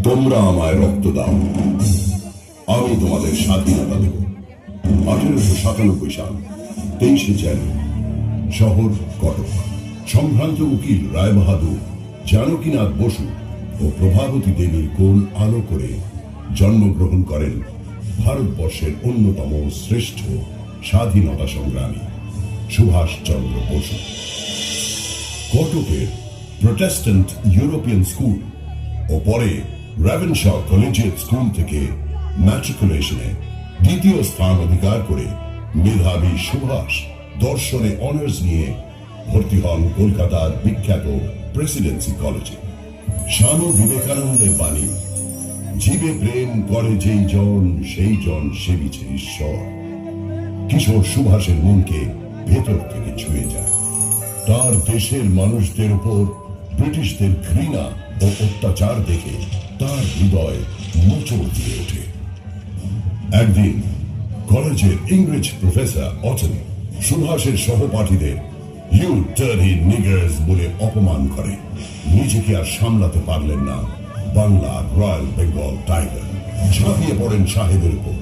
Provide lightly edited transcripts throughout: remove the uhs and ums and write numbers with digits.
তোমরা আমায় রক্ত দাও, আমি তোমাদের স্বাধীনতা দেব। 1897 সাল 23 জানুয়ারি, শহর কটক। সম্ভ্রান্ত উকিল রায়বাহাদুর, জানকীনাথ বসু ও প্রভাবতী দেবীর কোল আলো করে জন্মগ্রহণ করেন ভারতবর্ষের অন্যতম শ্রেষ্ঠ স্বাধীনতা সংগ্রামী সুভাষচন্দ্র বসু। কটকের প্রোটেস্ট্যান্ট ইউরোপিয়ান স্কুল ও পরে রেভেনশা কলেজিয়েট স্কুল থেকে ম্যাট্রিকুলেশনে দ্বিতীয় স্থান অধিকার করে মেধাবী সুভাষ দর্শনে অনার্স নিয়ে ভর্তি হন কলকাতার বিখ্যাত প্রেসিডেন্সি কলেজে। স্বামী বিবেকানন্দের বাণী, জীবে প্রেম করে যেই জন সেই জন সেবিছে ঈশ্বর, কিশোর সুভাষের মনকে ভেতর থেকে ছুঁয়ে যায়। তার দেশের মানুষদের উপর ব্রিটিশদের ঘৃণা ও অত্যাচার দেখে তার হৃদয় মোচড় দিয়ে ওঠে। একদিন কলেজের ইংরেজ প্রফেসর অটন সুভাষের সহপাঠীদের ইউ ডার্টি নিগার্স বলে অপমান করে। নিজেকে আর সামলাতে পারলেন না বাংলার রয়্যাল বেঙ্গল টাইগার। ঝাঁপিয়ে পড়েন সাহেবের উপর,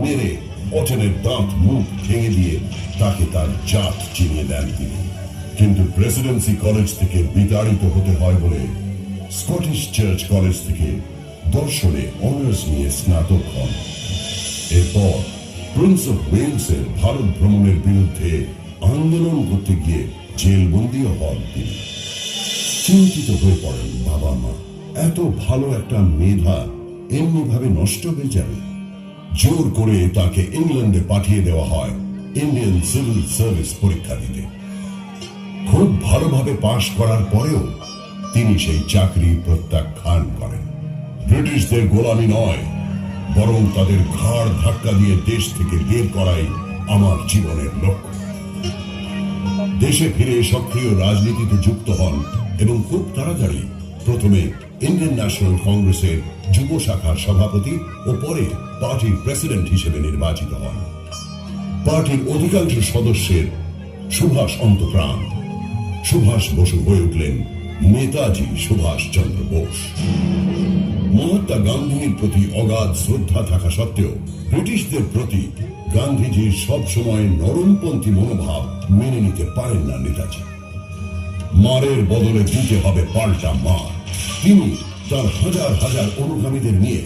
মেরে অটনের দাঁত মুখ ভেঙে দিয়ে তাকে তার জাত চিনিয়ে দেন তিনি। কিন্তু প্রেসিডেন্সি কলেজ থেকে বিতাড়িত হতে হয় বলে স্কটিশ চার্চ কলেজ থেকে দর্শনে অনার্স নিয়ে স্নাতক হন। এরপর প্রিন্স অফ ওয়েলসের ভারত ভ্রমণের বিরুদ্ধে আন্দোলন করতে গিয়ে জেলবন্দিও হন তিনি। চিন্তিত হয়ে পড়েন বাবা মা, এত ভালো একটা মেধা এমনি ভাবে নষ্ট হয়ে যাবে। জোর করে তাকে ইংল্যান্ডে পাঠিয়ে দেওয়া হয় ইন্ডিয়ান সিভিল সার্ভিস পরীক্ষা দিতে। খুব ভালোভাবে পাশ করার পরেও তিনি সেই চাকরি প্রত্যাখ্যান করেন। ব্রিটিশদের গোলামি নয়, বরং তাদের ঘাড় ধাক্কা দিয়ে দেশ থেকে বের করাই আমার জীবনের লক্ষ্য। দেশে ফিরে সক্রিয় রাজনীতিতে যুক্ত হন এবং খুব তাড়াতাড়ি প্রথমে ইন্ডিয়ান ন্যাশনাল কংগ্রেসের যুব শাখার সভাপতি ও পরে পার্টির প্রেসিডেন্ট হিসেবে নির্বাচিত হন। পার্টির অধিকাংশ সদস্যের সুভাষ অন্তঃপ্রাণ। সুভাষ বসু হয়ে উঠলেন নেতাজি সুভাষচন্দ্র বোস। মহাত্মা গান্ধীর প্রতি অগাধ শ্রদ্ধা থাকা সত্ত্বেও ব্রিটিশদের প্রতি গান্ধীজির সবসময় নরমপন্থী মনোভাব মেনে নিতে পারেন না নেতাজি। মারের বদলে দিতে হবে পাল্টা মার। তিনি তার হাজার হাজার অনুগামীদের নিয়ে